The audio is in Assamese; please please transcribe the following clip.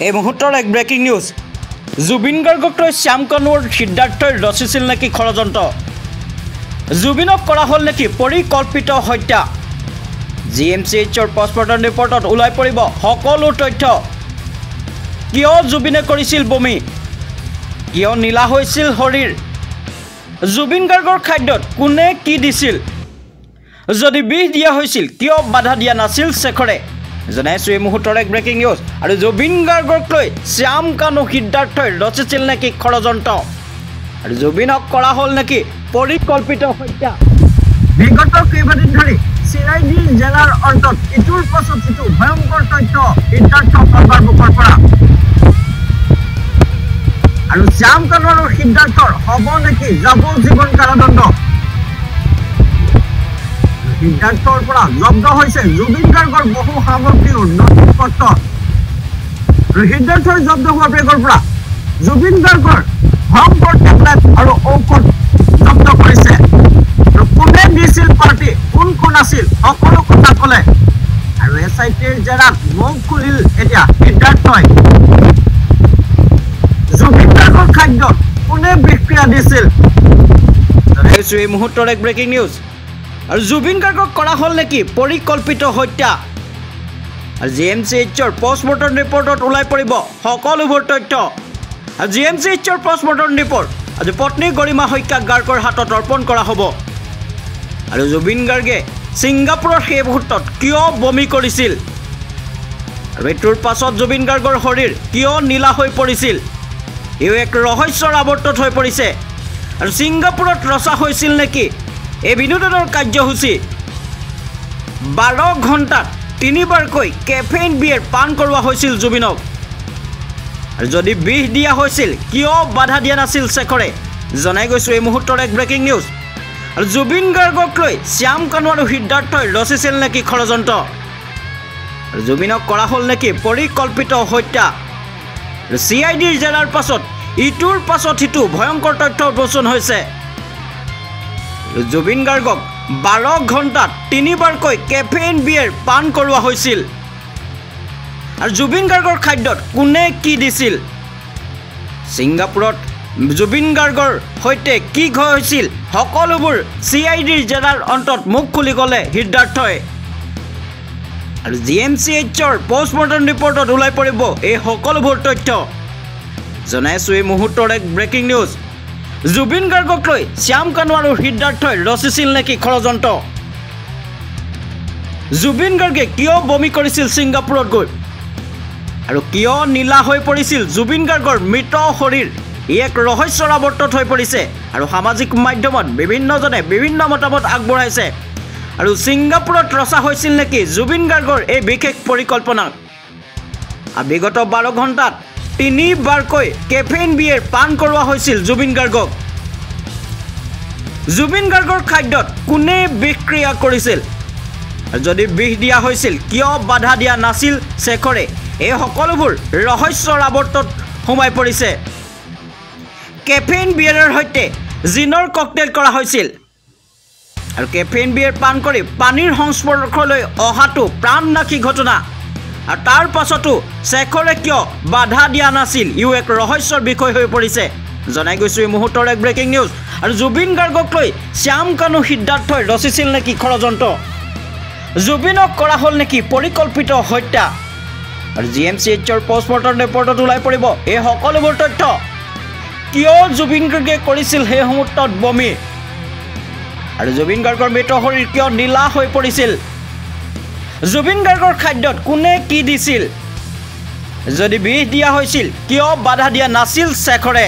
এই মুহূৰ্তৰ এক ব্ৰেকিং নিউজ জুবিন গাৰ্গক লৈ শ্যাম কানুৰ সিদ্ধাৰ্থই ৰচিছিল নেকি ষড়যন্ত্ৰ জুবিনক কৰা হ'ল নেকি পৰিকল্পিত হত্যা জিএমচিএইচৰ পষ্টমৰ্টম ৰিপৰ্টত ওলাই পৰিব সকলো তথ্য কিয় জুবিনে কৰিছিল বমি কিয় নীলা হৈছিল শৰীৰ জুবিন গাৰ্গৰ খাদ্যত কোনে কি দিছিল যদি বিষ দিয়া হৈছিল কিয় বাধা দিয়া নাছিল শেখৰে জনাইছো এই মুহূৰ্তৰ এক ব্ৰেকিং নিউজ আৰু জুবিন গাৰ্গক লৈ শ্যাম কানু সিদ্ধাৰ্থই ৰচিছিল নেকি ষড়যন্ত্ৰ আৰু জুবিনক কৰা হ'ল নেকি পৰিকল্পিত হত্যা বিগত কেইবাদিন ধৰি চিৰাইজি জিলাৰ অন্তত ইটোৰ পাছত ইটো ভয়ংকৰ তথ্য সিদ্ধাৰ্থ কানুৰ মুখৰ পৰা আৰু শ্যাম কানু আৰু সিদ্ধাৰ্থৰ হ'ব নেকি যাৱজ্জীৱন কাৰাদণ্ড সিদ্ধাৰ্থৰ পৰা জব্দ হৈছে জুবিন গাৰ্গৰ বহু সামগ্ৰীৰ নথি পত্ৰ সিদ্ধাৰ্থৰ জব্দ হোৱা বেগৰ পৰা জুবিন গাৰ্গৰ ভয়ংকৰ টেবলেট আৰু ঔষধ জব্দ কৰিছে কোনে দিছিল পাৰ্টি কোন কোন আছিল সকলো কথা ক'লে আৰু এছআইটিৰ জেৰাত মুখ খুলিল এতিয়া সিদ্ধাৰ্থই জুবিন গাৰ্গৰ খাদ্যত কোনে বিক্ৰিয়া দিছিল এই মুহূৰ্তৰ এক ব্ৰেকিং নিউজ আৰু জুবিন গাৰ্গক কৰা হ'ল নেকি পৰিকল্পিত হত্যা আৰু জিএমচিএইচৰ পষ্টমৰ্টম ৰিপৰ্টত ওলাই পৰিব সকলোবোৰ তথ্য আৰু জিএমচিএইচৰ পষ্টমৰ্টম ৰিপৰ্ট আজি পত্নী গৰিমা শইকীয়া গাৰ্গৰ হাতত অৰ্পণ কৰা হ'ব আৰু জুবিন গাৰ্গে ছিংগাপুৰৰ সেই মুহূৰ্তত কিয় বমি কৰিছিল আৰু এইটোৰ পাছত জুবিন গাৰ্গৰ শৰীৰ কিয় নীলা হৈ পৰিছিল ইও এক ৰহস্যৰ আৱৰ্তত হৈ পৰিছে আৰু ছিংগাপুৰত ৰচা হৈছিল নেকি এই বিনোদনৰ কাৰ্যসূচী 12 ঘণ্টাত 3বাৰকৈ কেফেইন বিয়েৰ পান কৰোৱা হৈছিল জুবিনক আৰু যদি বিষ দিয়া হৈছিল কিয় বাধা দিয়া নাছিল শেখৰে জনাই গৈছো এই মুহূৰ্তৰ এক ব্ৰেকিং নিউজ আৰু জুবিন গাৰ্গক লৈ শ্যাম কানু আৰু সিদ্ধাৰ্থই ৰচিছিল নেকি ষড়যন্ত্ৰ আৰু জুবিনক কৰা হ'ল নেকি পৰিকল্পিত হত্যা আৰু চিআইডিৰ জেৰাৰ পাছত ইটোৰ পাছত সিটো ভয়ংকৰ তথ্য উন্মোচন হৈছে জুবিন গাৰ্গক 12 ঘণ্টাত 3বাৰকৈ কেফেইন বিয়েৰ পান কৰোৱা হৈছিল আৰু জুবিন গাৰ্গৰ খাদ্যত কোনে কি দিছিল ছিংগাপুৰত জুবিন গাৰ্গৰ সৈতে কি হৈছিল সকলোবোৰ চিআইডিৰ জেৰাৰ অন্তত মুখ খুলি ক'লে সিদ্ধাৰ্থই আৰু জিএমচিএইচৰ পষ্টমৰ্টম ৰিপৰ্টত ওলাই পৰিব এই সকলোবোৰ তথ্য জনাইছো এই মুহূৰ্তৰ এক ব্ৰেকিং নিউজ জুবিন গাৰ্গক লৈ শ্যাম কানু আৰু সিদ্ধাৰ্থই ৰচিছিল নেকি ষড়যন্ত্ৰ জুবিন গাৰ্গে কিয় বমি কৰিছিল ছিংগাপুৰত গৈ আৰু কিয় নীলা হৈ পৰিছিল জুবিন গাৰ্গৰ মৃত শৰীৰ এক ৰহস্যৰ আৱৰ্তত হৈ পৰিছে আৰু সামাজিক মাধ্যমত বিভিন্নজনে বিভিন্ন মতামত আগবঢ়াইছে আৰু ছিংগাপুৰত ৰচা হৈছিল নেকি জুবিন গাৰ্গৰ এই বিশেষ পৰিকল্পনা বিগত 12 ঘণ্টাত 3বাৰকৈ কেফেইন বিয়েৰ পান কৰোৱা হৈছিল জুবিন গাৰ্গক জুবিন গাৰ্গৰ খাদ্যত কোনে বিক্ৰিয়া কৰিছিল যদি বিষ দিয়া হৈছিল কিয় বাধা দিয়া নাছিল শেখৰে এই সকলোবোৰ ৰহস্যৰ আৱৰ্তত সোমাই পৰিছে কেফেইন বিয়েৰৰ সৈতে জিনৰ ককটেল কৰা হৈছিল আৰু কেফেইন বিয়েৰ পান কৰি পানীৰ সংস্পৰ্শলৈ অহাটো প্ৰাণনাশী ঘটনা আৰু তাৰ পাছতো শেখৰে কিয় বাধা দিয়া নাছিল ইও এক ৰহস্যৰ বিষয় হৈ পৰিছে জনাই গৈছো এই মুহূৰ্তৰ এক ব্ৰেকিং নিউজ আৰু জুবিন গাৰ্গক লৈ শ্যাম কানু সিদ্ধাৰ্থই ৰচিছিল নেকি ষড়যন্ত্ৰ জুবিনক কৰা হ'ল নেকি পৰিকল্পিত হত্যা আৰু জিএমচিএইচৰ পষ্টমৰ্টম ৰিপৰ্টত ওলাই পৰিব এই সকলোবোৰ তথ্য কিয় জুবিন গাৰ্গে কৰিছিল সেই মুহূৰ্তত বমি আৰু জুবিন গাৰ্গৰ মৃত শৰীৰ কিয় নীলা হৈ পৰিছিল জুবিন গাৰ্গৰ খাদ্যত কোনে কি দিছিল যদি বিষ দিয়া হৈছিল কিয় বাধা দিয়া নাছিল শেখৰে